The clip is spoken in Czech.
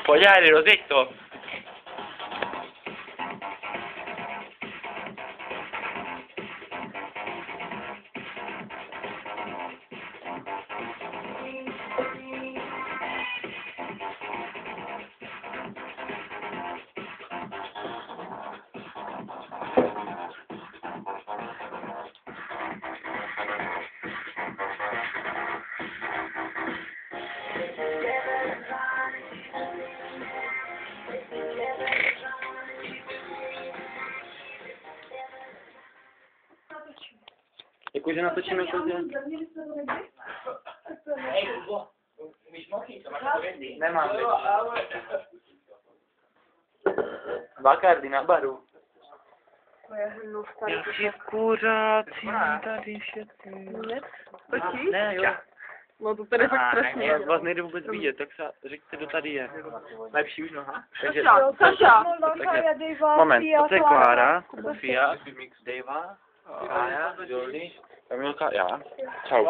Poi hai Rosetto. Jakože natočíme kolik? Nemám. Bakardy na baru. Jaký kuřáci tady všetci. Ne, jo. No to tady fakt strašně. Já vás nejde vůbec vidět, tak se řekněte, kdo tady je. Lepší už noha. Saša. Moment, to je Klára, Sofia, Dejva, Kája, Jordy, Kamilka, já. Čau.